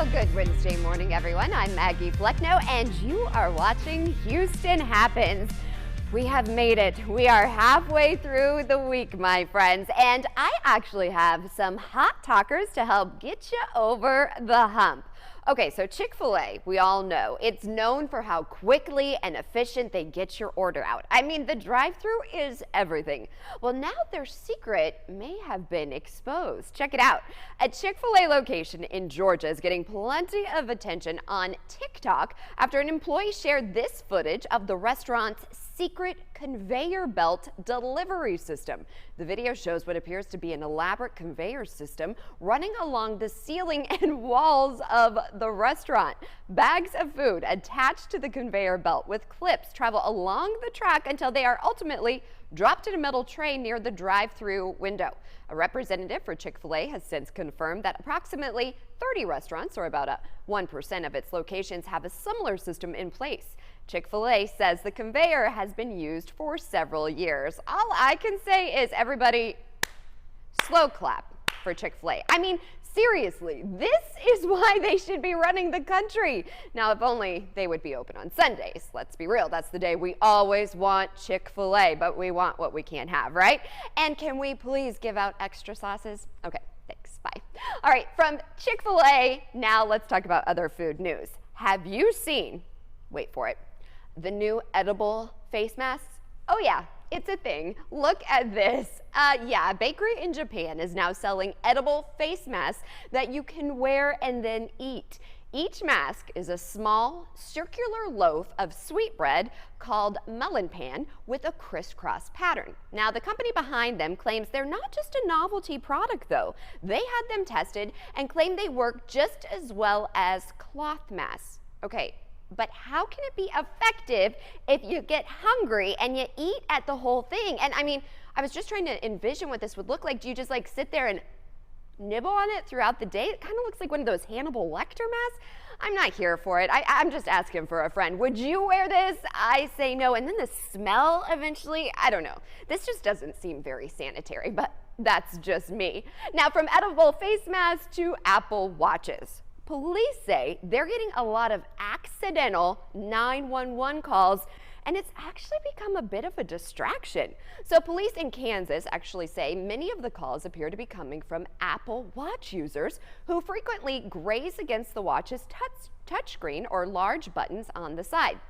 Well, good Wednesday morning, everyone. I'm Maggie Flecknoe, and you are watching Houston Happens. We have made it. We are halfway through the week, my friends, and I actually have some hot talkers to help get you over the hump. Okay, so Chick-fil-A, we all know, it's known for how quickly and efficient they get your order out. I mean, the drive-thru is everything. Well, now their secret may have been exposed. Check it out. A Chick-fil-A location in Georgia is getting plenty of attention on TikTok after an employee shared this footage of the restaurant's secret conveyor belt delivery system. The video shows what appears to be an elaborate conveyor system running along the ceiling and walls of the restaurant. Bags of food attached to the conveyor belt with clips travel along the track until they are ultimately dropped in a metal tray near the drive-thru window. A representative for Chick-fil-A has since confirmed that approximately 30 restaurants, or about 1% of its locations, have a similar system in place. Chick-fil-A says the conveyor has been used for several years. All I can say is everybody slow clap for Chick-fil-A. I mean, seriously, this is why they should be running the country. Now, if only they would be open on Sundays. Let's be real, that's the day we always want Chick-fil-A, but we want what we can't have, right? And can we please give out extra sauces? Okay, thanks, bye. All right, from Chick-fil-A, now let's talk about other food news. Have you seen, wait for it, the new edible face masks? Oh yeah, it's a thing. Look at this. Yeah, a bakery in Japan is now selling edible face masks that you can wear and then eat. Each mask is a small circular loaf of sweetbread called melon pan with a crisscross pattern. Now, the company behind them claims they're not just a novelty product, though. They had them tested and claim they work just as well as cloth masks. Okay, but how can it be effective if you get hungry and you eat at the whole thing? And I mean, I was just trying to envision what this would look like. Do you just like sit there and nibble on it throughout the day? It kind of looks like one of those Hannibal Lecter masks. I'm not here for it. I'm just asking for a friend. Would you wear this? I say no. And then the smell eventually, I don't know. This just doesn't seem very sanitary, but that's just me. Now, from edible face masks to Apple Watches. Police say they're getting a lot of accidental 911 calls, and it's actually become a bit of a distraction. So police in Kansas actually say many of the calls appear to be coming from Apple Watch users who frequently graze against the watch's touchscreen or large buttons on the side.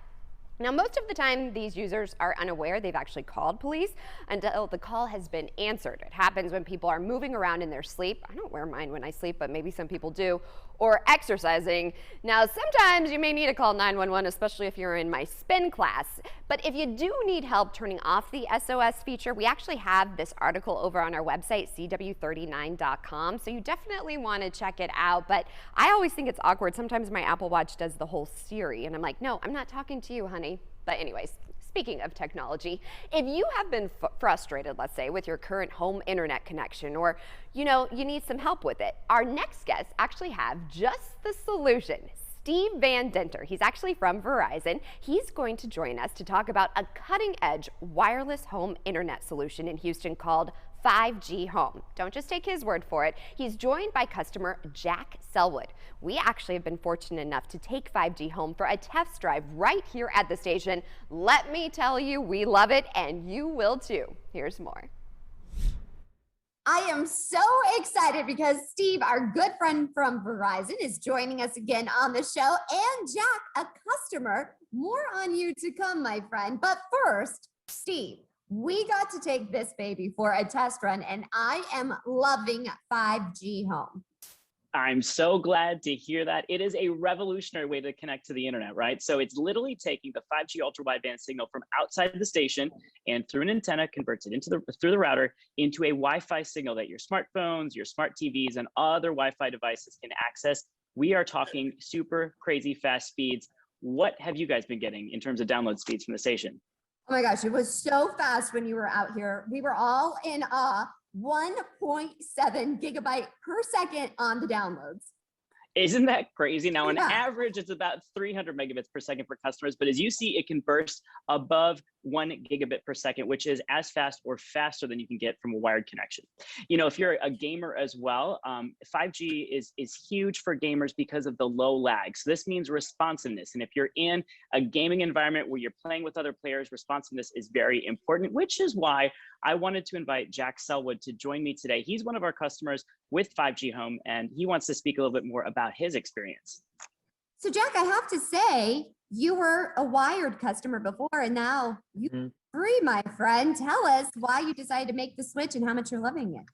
Now, most of the time, these users are unaware they've actually called police until the call has been answered. It happens when people are moving around in their sleep. I don't wear mine when I sleep, but maybe some people do. Or exercising. Now, sometimes you may need to call 911, especially if you're in my spin class. But if you do need help turning off the SOS feature, we actually have this article over on our website, CW39.com. So you definitely want to check it out. But I always think it's awkward. Sometimes my Apple Watch does the whole Siri, and I'm like, no, I'm not talking to you, honey. But anyways, speaking of technology, if you have been frustrated, let's say, with your current home internet connection, or, you need some help with it, our next guests actually have just the solution. Steve Van Denter, he's actually from Verizon. He's going to join us to talk about a cutting-edge wireless home internet solution in Houston called 5G Home. Don't just take his word for it. He's joined by customer Jack Selwood. We actually have been fortunate enough to take 5G Home for a test drive right here at the station. Let me tell you, we love it, and you will too. Here's more. I am so excited because Steve, our good friend from Verizon, is joining us again on the show, and Jack, a customer. More on you to come, my friend. But first, Steve, we got to take this baby for a test run, and I am loving 5G Home. I'm so glad to hear that. It is a revolutionary way to connect to the internet, right? So it's literally taking the 5G ultra wideband signal from outside the station and through an antenna converts it through the router into a Wi-Fi signal that your smartphones, your smart TVs, and other Wi-Fi devices can access. We are talking super crazy fast speeds. What have you guys been getting in terms of download speeds from the station? Oh my gosh, it was so fast when you were out here. We were all in awe. 1.7 gigabyte per second on the downloads. Isn't that crazy? Now, on Yeah. average, it's about 300 megabits per second for customers, but as you see, it can burst above 1 gigabit per second, which is as fast or faster than you can get from a wired connection. You know, if you're a gamer as well, 5G is huge for gamers because of the low lag. So this means responsiveness. And if you're in a gaming environment where you're playing with other players, responsiveness is very important, which is why I wanted to invite Jack Selwood to join me today. He's one of our customers with 5G Home, and he wants to speak a little bit more about his experience. So Jack, I have to say, you were a wired customer before, and now you're free, my friend. Tell us why you decided to make the switch and how much you're loving it.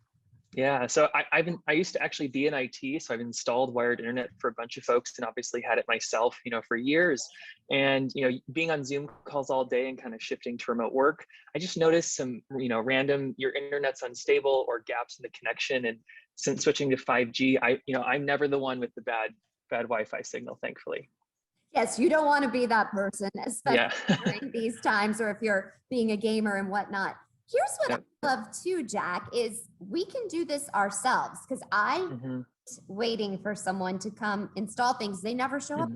Yeah, so I used to actually be in IT, so I've installed wired internet for a bunch of folks, and obviously had it myself, for years. And being on Zoom calls all day and kind of shifting to remote work, I just noticed some random your internet's unstable or gaps in the connection. And since switching to 5G, I'm never the one with the bad Wi-Fi signal, thankfully. Yes, you don't want to be that person, especially Yeah. during these times, or if you're being a gamer and whatnot. Here's what Yep. I love too, Jack, is we can do this ourselves, because I'm waiting for someone to come install things. They never show up.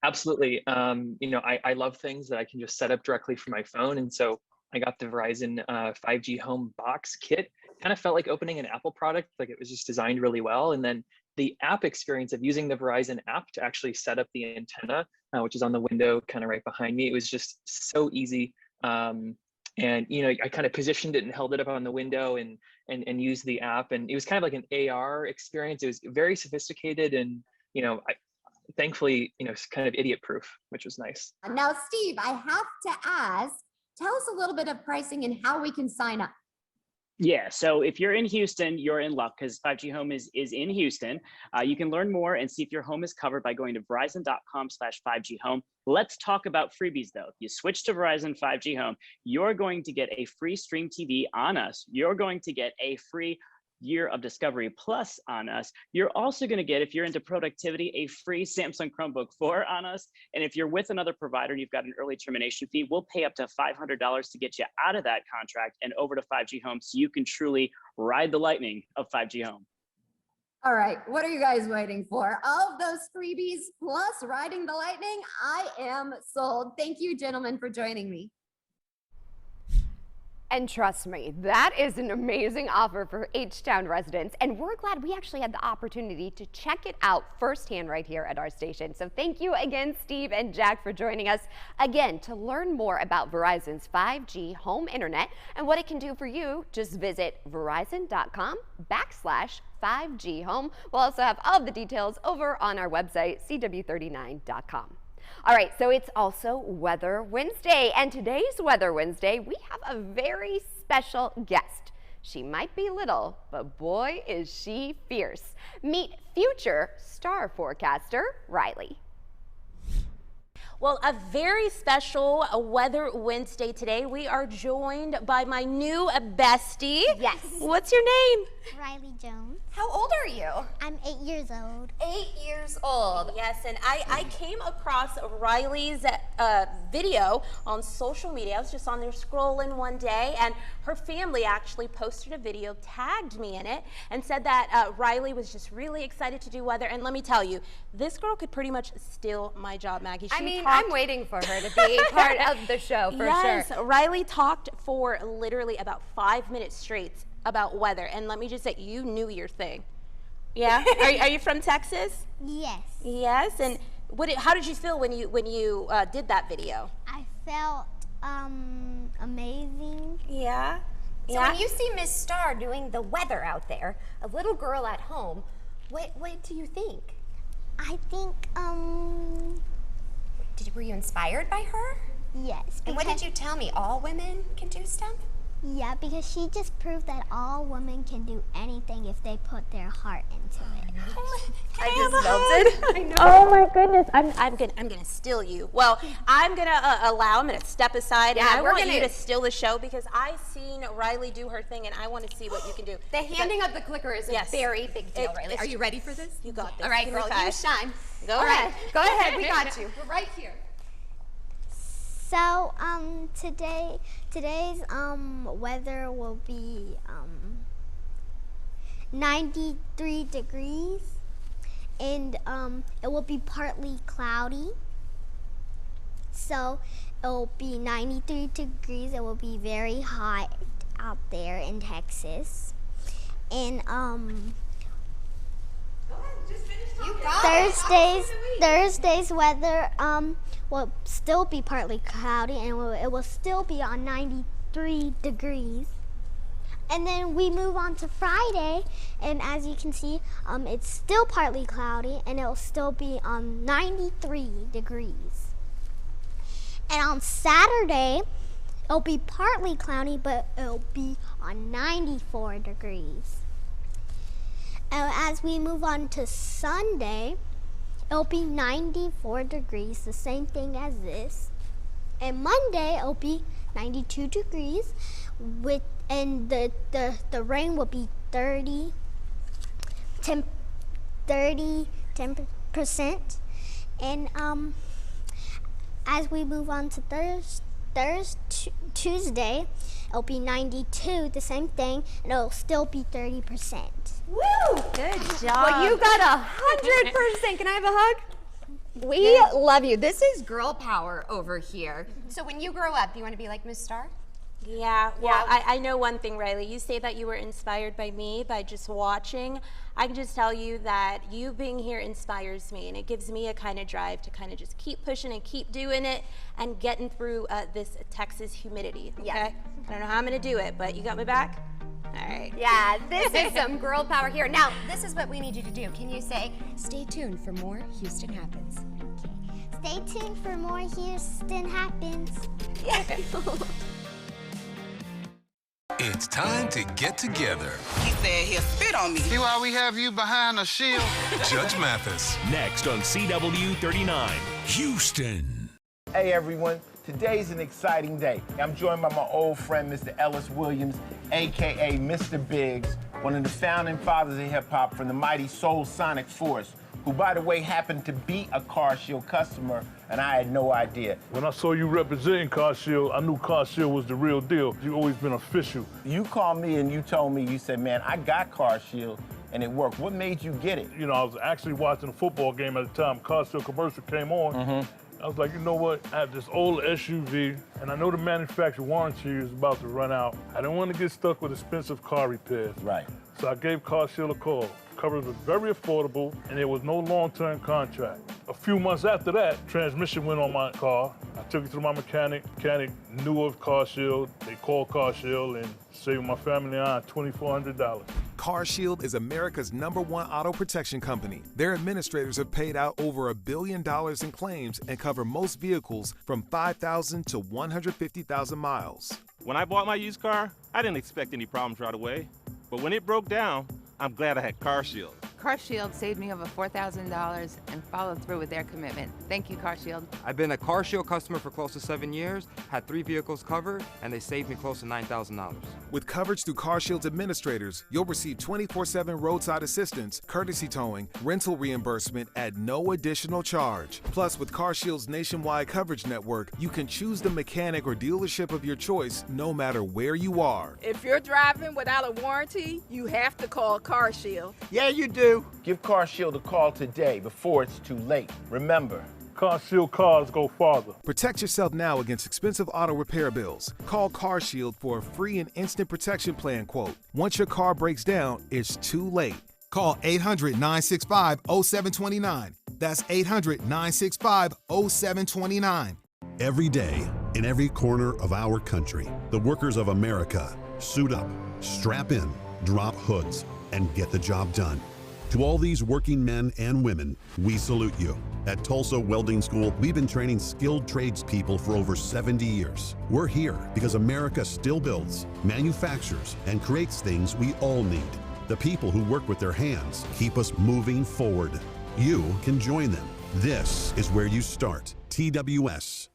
Absolutely. I love things that I can just set up directly from my phone. And so I got the Verizon 5G Home Box Kit. Kind of felt like opening an Apple product, like it was just designed really well. And then the app experience of using the Verizon app to actually set up the antenna, which is on the window kind of right behind me, it was just so easy. And I kind of positioned it and held it up on the window and used the app, and it was kind of like an AR experience. It was very sophisticated, and thankfully kind of idiot proof, which was nice. Now, Steve, I have to ask, tell us a little bit of pricing and how we can sign up. Yeah, so if you're in Houston, you're in luck because 5G Home is in Houston. You can learn more and see if your home is covered by going to verizon.com/5G Home. Let's talk about freebies though. If you switch to Verizon 5G Home, you're going to get a free Stream TV on us. You're going to get a free year of Discovery Plus on us. You're also going to get, if you're into productivity, a free Samsung Chromebook 4 on us. And if you're with another provider and you've got an early termination fee, we'll pay up to $500 to get you out of that contract and over to 5G Home so you can truly ride the lightning of 5G Home. All right, what are you guys waiting for? All of those freebies plus riding the lightning, I am sold. Thank you, gentlemen, for joining me. And trust me, that is an amazing offer for H-Town residents. And we're glad we actually had the opportunity to check it out firsthand right here at our station. So thank you again, Steve and Jack, for joining us. Again, to learn more about Verizon's 5G home internet and what it can do for you, just visit verizon.com/5G home. We'll also have all the details over on our website, cw39.com. All right, so it's also Weather Wednesday, and today's Weather Wednesday, we have a very special guest. She might be little, but boy, is she fierce. Meet future star forecaster Riley. Well, a very special Weather Wednesday today. We are joined by my new bestie. Yes. What's your name? Riley Jones. How old are you? I'm 8 years old. 8 years old. Yes, and I came across Riley's video on social media. I was just on there scrolling one day, and her family actually posted a video, tagged me in it, and said that Riley was just really excited to do weather. And let me tell you, this girl could pretty much steal my job, Maggie. I'm waiting for her to be part of the show for sure. Yes, Riley talked for literally about 5 minutes straight about weather, and let me just say, you knew your thing. Yeah, are you from Texas? Yes. Yes, and how did you feel when you did that video? I felt amazing. Yeah. So when you see Miss Star doing the weather out there, a little girl at home, what do you think? I think Were you inspired by her? yes. And what did you tell me? All women can do stuff? Yeah, because she just proved that all women can do anything if they put their heart into it. I just melted. I know. Oh my goodness, I'm gonna steal you. Well, I'm gonna step aside, and I want you to steal the show because I've seen Riley do her thing, and I want to see what you can do. The handing of the clicker is a very big deal, Riley. Are you ready for this? You got this. All right, Give me girl, you 5. shine. Go All ahead. right, go ahead. We got you. We're right here. So today's weather will be 93 degrees. and it will be partly cloudy. So it will be 93 degrees. It will be very hot out there in Texas. And Thursday's weather will still be partly cloudy, and it will still be on 93 degrees. And then we move on to Friday, and as you can see, it's still partly cloudy, and it'll still be on 93 degrees. And on Saturday, it'll be partly cloudy, but it'll be on 94 degrees. And as we move on to Sunday, it'll be 94 degrees, the same thing as this. And Monday, it'll be 92 degrees, and the rain will be 10%. And as we move on to Tuesday, it'll be 92, the same thing, and it'll still be 30%. Woo! Good job. Well, you got 100%. Can I have a hug? We love you. This is girl power over here. So when you grow up, do you want to be like Miss Star? Yeah, well, I know one thing, Riley. You say that you were inspired by me by just watching. I can just tell you that you being here inspires me, and it gives me a kind of drive to kind of just keep pushing and keep doing it and getting through this Texas humidity, okay? Yeah. I don't know how I'm going to do it, but you got my back? All right. Yeah, this is some girl power here. Now, this is what we need you to do. Can you say, stay tuned for more Houston Happens? Stay tuned for more Houston Happens. Yeah. It's time to get together. He said he'll spit on me. See why we have you behind a shield? Judge Mathis. Next on CW 39. Houston. Hey everyone, today's an exciting day. I'm joined by my old friend, Mr. Ellis Williams, AKA Mr. Biggs, one of the founding fathers of hip hop from the mighty Soul Sonic Force, who, by the way, happened to be a CarShield customer, and I had no idea. When I saw you representing CarShield, I knew CarShield was the real deal. You've always been official. You called me and you told me, you said, man, I got CarShield, and it worked. What made you get it? You know, I was actually watching a football game at the time. CarShield commercial came on. I was like, you know what? I have this old SUV, and I know the manufacturer warranty is about to run out. I didn't want to get stuck with expensive car repairs. Right. So I gave CarShield a call. Coverage was very affordable, and there was no long-term contract. A few months after that, transmission went on my car. I took it to my mechanic. Mechanic knew of CarShield. They called CarShield and saved my family and I $2,400. CarShield is America's #1 auto protection company. Their administrators have paid out over $1 billion in claims and cover most vehicles from 5,000 to 150,000 miles. When I bought my used car, I didn't expect any problems right away. But when it broke down, I'm glad I had CarShield. CarShield saved me over $4,000 and followed through with their commitment. Thank you, CarShield. I've been a CarShield customer for close to 7 years, had 3 vehicles covered, and they saved me close to $9,000. With coverage through CarShield's administrators, you'll receive 24/7 roadside assistance, courtesy towing, rental reimbursement at no additional charge. Plus, with CarShield's nationwide coverage network, you can choose the mechanic or dealership of your choice no matter where you are. If you're driving without a warranty, you have to call CarShield. Yeah, you do. Give CarShield a call today before it's too late. Remember, CarShield cars go farther. Protect yourself now against expensive auto repair bills. Call CarShield for a free and instant protection plan quote. Once your car breaks down, it's too late. Call 800-965-0729. That's 800-965-0729. Every day, in every corner of our country, the workers of America suit up, strap in, drop hoods, and get the job done. To all these working men and women, we salute you. At Tulsa Welding School, we've been training skilled tradespeople for over 70 years. We're here because America still builds, manufactures, and creates things we all need. The people who work with their hands keep us moving forward. You can join them. This is where you start. TWS.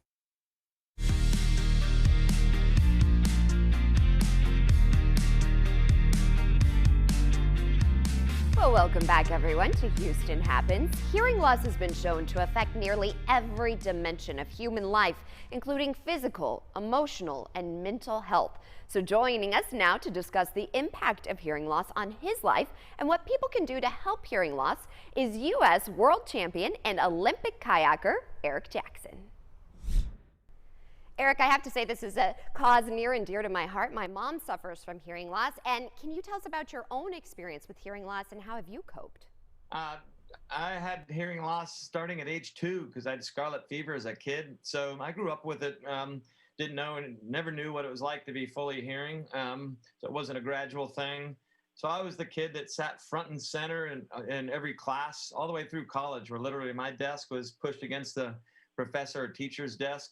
Well, welcome back everyone to Houston Happens. Hearing loss has been shown to affect nearly every dimension of human life, including physical, emotional, and mental health. So joining us now to discuss the impact of hearing loss on his life and what people can do to help hearing loss is U.S. world champion and Olympic kayaker, Eric Jackson. Eric, I have to say this is a cause near and dear to my heart. My mom suffers from hearing loss. And can you tell us about your own experience with hearing loss and how have you coped? I had hearing loss starting at age 2 because I had scarlet fever as a kid. So I grew up with it, didn't know and never knew what it was like to be fully hearing. So it wasn't a gradual thing. So I was the kid that sat front and center in every class all the way through college, where literally my desk was pushed against the professor or teacher's desk.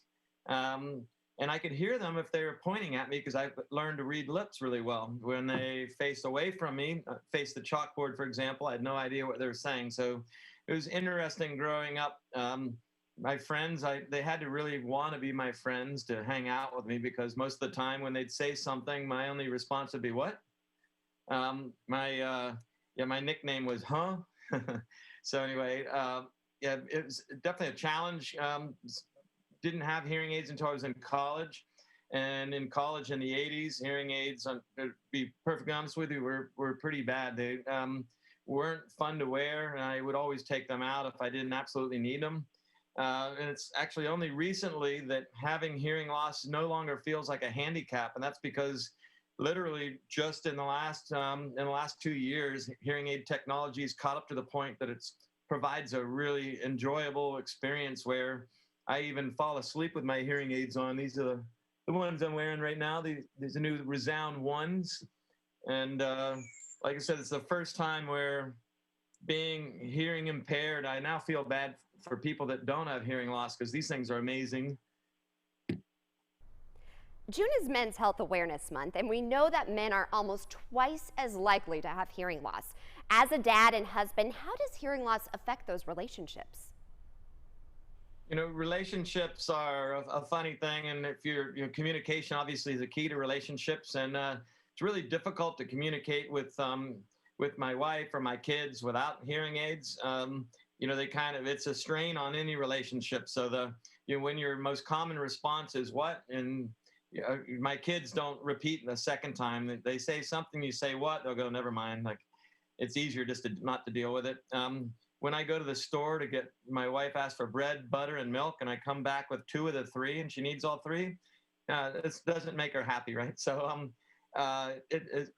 And I could hear them if they were pointing at me because I learned to read lips really well. When they faced away from me, faced the chalkboard, for example, I had no idea what they were saying. So it was interesting growing up. My friends, they had to really want to be my friends to hang out with me because most of the time when they'd say something, my only response would be, what? My nickname was, huh? So anyway, yeah, it was definitely a challenge. Didn't have hearing aids until I was in college. And in college in the 80s, hearing aids, to be perfectly honest with you, were pretty bad. They weren't fun to wear, and I would always take them out if I didn't absolutely need them. And it's actually only recently that having hearing loss no longer feels like a handicap, and that's because literally just in the last 2 years, hearing aid technology has caught up to the point that it provides a really enjoyable experience where I even fall asleep with my hearing aids on. These are the ones I'm wearing right now. These are new Resound ones. And like I said, it's the first time where being hearing impaired, I now feel bad for people that don't have hearing loss because these things are amazing. June is Men's Health Awareness Month, and we know that men are almost twice as likely to have hearing loss. As a dad and husband, how does hearing loss affect those relationships? You know, relationships are a funny thing, and if communication obviously is a key to relationships, and it's really difficult to communicate with my wife or my kids without hearing aids. You know, it's a strain on any relationship. So when your most common response is what, and my kids don't repeat the second time. They say something, you say what, they'll go, never mind. Like, it's easier just not to deal with it. When I go to the store to get, my wife asks for bread, butter, and milk, and I come back with 2 of the 3, and she needs all 3. This doesn't make her happy, right? So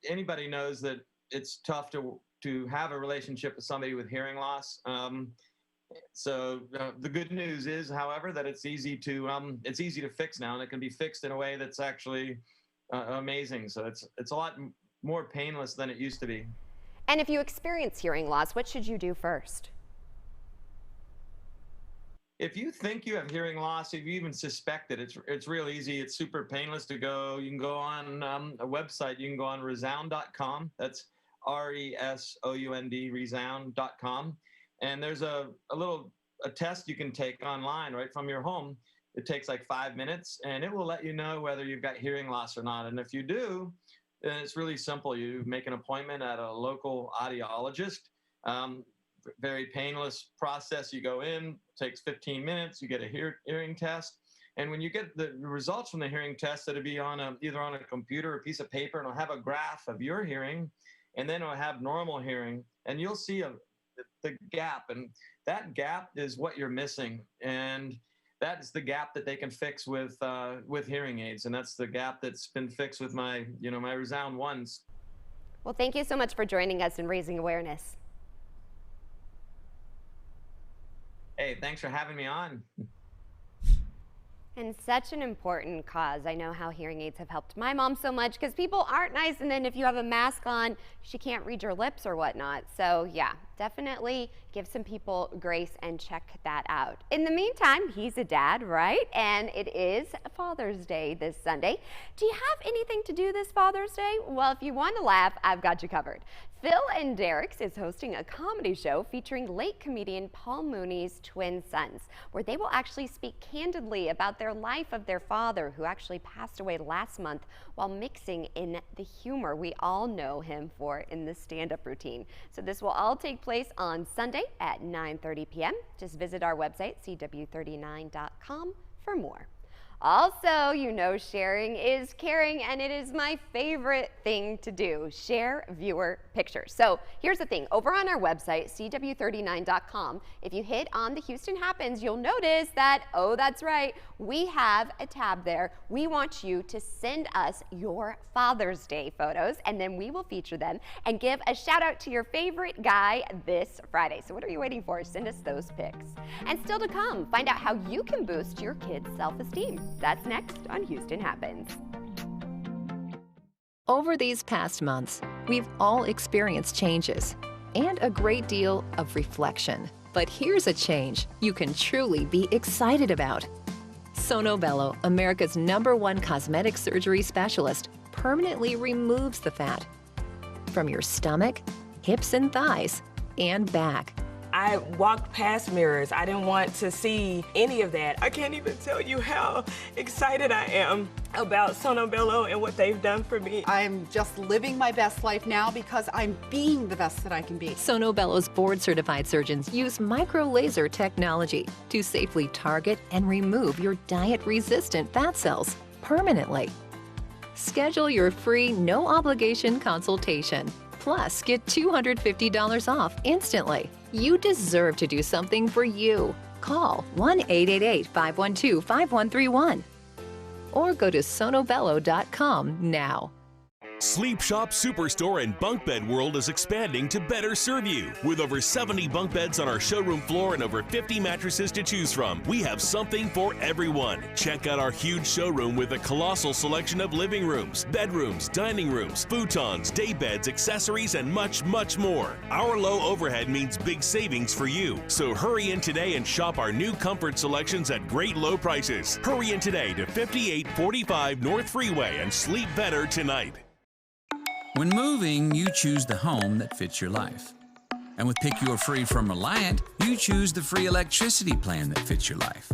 anybody knows that it's tough to have a relationship with somebody with hearing loss. So the good news is, however, that it's easy to fix now, and it can be fixed in a way that's actually amazing. So it's a lot more painless than it used to be. And if you experience hearing loss, what should you do first? If you think you have hearing loss, if you even suspect it, it's real easy. It's super painless to go. You can go on a website. You can go on resound.com. That's RESOUND, resound.com. And there's a test you can take online right from your home. It takes like 5 minutes, and it will let you know whether you've got hearing loss or not. And if you do, then it's really simple. You make an appointment at a local audiologist. Very painless process. You go in, takes 15 minutes, you get a hearing test. And when you get the results from the hearing test, it'll be on either on a computer or a piece of paper, and it'll have a graph of your hearing, and then it'll have normal hearing. And you'll see the gap, and that gap is what you're missing. And that's the gap that they can fix with hearing aids. And that's the gap that's been fixed with my Resound ones. Well, thank you so much for joining us and raising awareness. Hey, thanks for having me on. And such an important cause. I know how hearing aids have helped my mom so much because people aren't nice, and then if you have a mask on, she can't read your lips or whatnot. So yeah, definitely give some people grace and check that out. In the meantime, he's a dad, right? And it is Father's Day this Sunday. Do you have anything to do this Father's Day? Well, if you want to laugh, I've got you covered. Phil and Derek's is hosting a comedy show featuring late comedian Paul Mooney's twin sons, where they will actually speak candidly about their their life of their father, who actually passed away last month while mixing in the humor we all know him for in the stand-up routine. So this will all take place on Sunday at 9:30 p.m. Just visit our website, cw39.com, for more. Also, you know sharing is caring, and it is my favorite thing to do, share viewer pictures. So here's the thing, over on our website, cw39.com, if you hit on the Houston Happens, you'll notice that, oh, that's right, we have a tab there. We want you to send us your Father's Day photos, and then we will feature them and give a shout out to your favorite guy this Friday. So what are you waiting for? Send us those pics. And still to come, find out how you can boost your kids' self-esteem. That's next on Houston Happens. Over these past months, we've all experienced changes and a great deal of reflection. But here's a change you can truly be excited about. Sono Bello, America's #1 cosmetic surgery specialist, permanently removes the fat from your stomach, hips and thighs, and back. I walked past mirrors. I didn't want to see any of that. I can't even tell you how excited I am about Sono Bello and what they've done for me. I'm just living my best life now because I'm being the best that I can be. Sono Bello's board-certified surgeons use micro-laser technology to safely target and remove your diet-resistant fat cells permanently. Schedule your free, no-obligation consultation. Plus, get $250 off instantly. You deserve to do something for you. Call 1-888-512-5131 or go to sonobello.com now. Sleep Shop Superstore and Bunk Bed World is expanding to better serve you. With over 70 bunk beds on our showroom floor and over 50 mattresses to choose from, we have something for everyone. Check out our huge showroom with a colossal selection of living rooms, bedrooms, dining rooms, futons, day beds, accessories, and much, much more. Our low overhead means big savings for you. So hurry in today and shop our new comfort selections at great low prices. Hurry in today to 5845 North Freeway and sleep better tonight. When moving, you choose the home that fits your life. And with Pick Your Free from Reliant, you choose the free electricity plan that fits your life.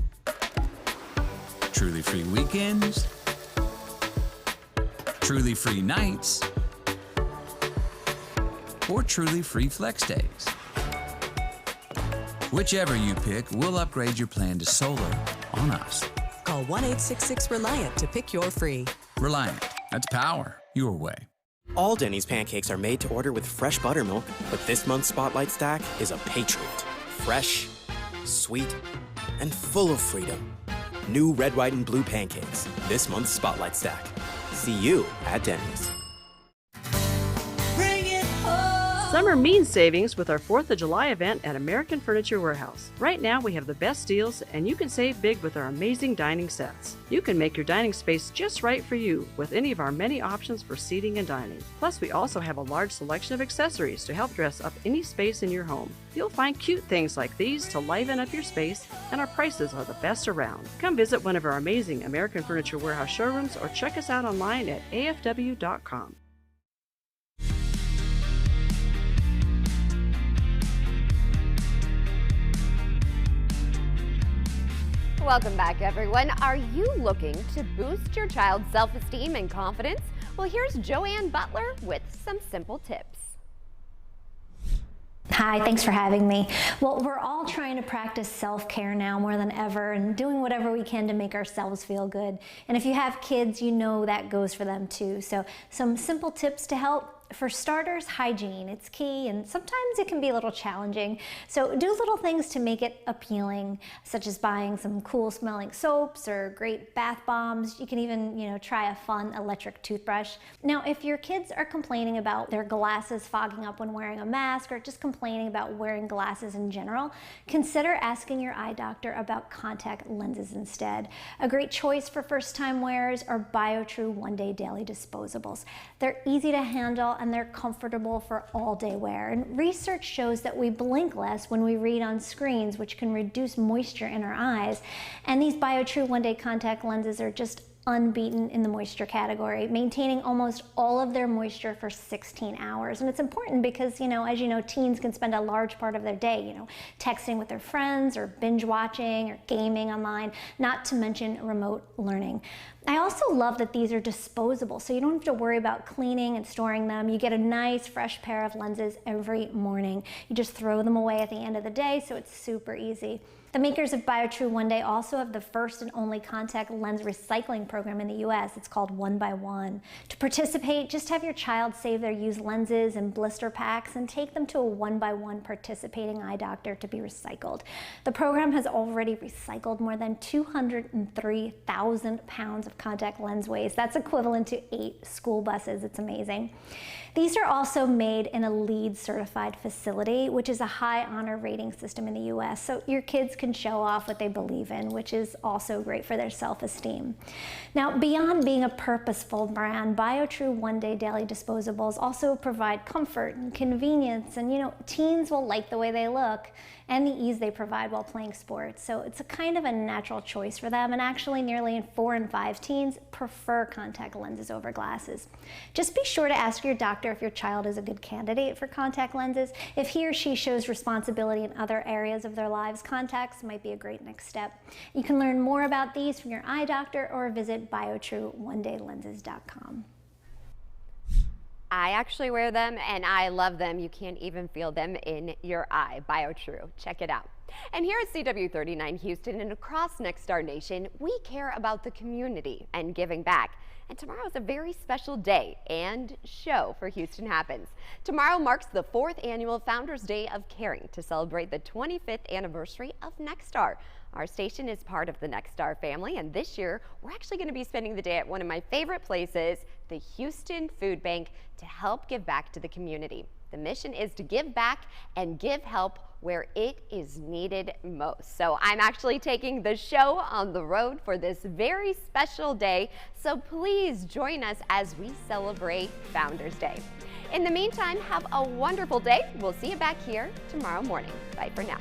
Truly free weekends, truly free nights, or truly free flex days. Whichever you pick, we'll upgrade your plan to solar on us. Call 1-866-RELIANT to pick your free. Reliant, that's power your way. All Denny's pancakes are made to order with fresh buttermilk, but this month's Spotlight Stack is a Patriot. Fresh, sweet, and full of freedom. New red, white, and blue pancakes. This month's Spotlight Stack. See you at Denny's. Summer means savings with our 4th of July event at American Furniture Warehouse. Right now we have the best deals and you can save big with our amazing dining sets. You can make your dining space just right for you with any of our many options for seating and dining. Plus we also have a large selection of accessories to help dress up any space in your home. You'll find cute things like these to liven up your space, and our prices are the best around. Come visit one of our amazing American Furniture Warehouse showrooms or check us out online at afw.com. Welcome back, everyone. Are you looking to boost your child's self-esteem and confidence? Well, here's Joanne Butler with some simple tips. Hi, thanks for having me. Well, we're all trying to practice self-care now more than ever and doing whatever we can to make ourselves feel good. And if you have kids, you know that goes for them too. So some simple tips to help. For starters, hygiene. It's key, and sometimes it can be a little challenging. So do little things to make it appealing, such as buying some cool smelling soaps or great bath bombs. You can even, try a fun electric toothbrush. Now, if your kids are complaining about their glasses fogging up when wearing a mask or just complaining about wearing glasses in general, consider asking your eye doctor about contact lenses instead. A great choice for first-time wearers are BioTrue One-Day Daily Disposables. They're easy to handle and they're comfortable for all-day wear. And research shows that we blink less when we read on screens, which can reduce moisture in our eyes. And these BioTrue One-Day contact lenses are just unbeaten in the moisture category, maintaining almost all of their moisture for 16 hours. And it's important because, as you know, teens can spend a large part of their day, texting with their friends or binge watching or gaming online, not to mention remote learning. I also love that these are disposable, so you don't have to worry about cleaning and storing them. You get a nice fresh pair of lenses every morning. You just throw them away at the end of the day, so it's super easy. The makers of Biotrue One Day also have the first and only contact lens recycling program in the US. It's called One by One. To participate, just have your child save their used lenses and blister packs and take them to a One by One participating eye doctor to be recycled. The program has already recycled more than 203,000 pounds of contact lens waste. That's equivalent to 8 school buses. It's amazing. These are also made in a LEED certified facility, which is a high honor rating system in the US, so your kids can show off what they believe in, which is also great for their self-esteem. Now, beyond being a purposeful brand, Biotrue One Day Daily Disposables also provide comfort and convenience, and teens will like the way they look and the ease they provide while playing sports. So it's a kind of a natural choice for them, and actually nearly 4 in 5 teens prefer contact lenses over glasses. Just be sure to ask your doctor if your child is a good candidate for contact lenses. If he or she shows responsibility in other areas of their lives, contacts might be a great next step. You can learn more about these from your eye doctor or visit biotrueonedaylenses.com. I actually wear them and I love them. You can't even feel them in your eye. Biotrue, check it out. And here at CW39 Houston and across Nexstar Nation, we care about the community and giving back. And tomorrow is a very special day and show for Houston Happens. Tomorrow marks the 4th annual Founders Day of Caring to celebrate the 25th anniversary of Nexstar. Our station is part of the Nexstar family, and this year we're actually going to be spending the day at one of my favorite places, the Houston Food Bank, to help give back to the community. The mission is to give back and give help where it is needed most. So I'm actually taking the show on the road for this very special day. So please join us as we celebrate Founders Day. In the meantime, have a wonderful day. We'll see you back here tomorrow morning. Bye for now.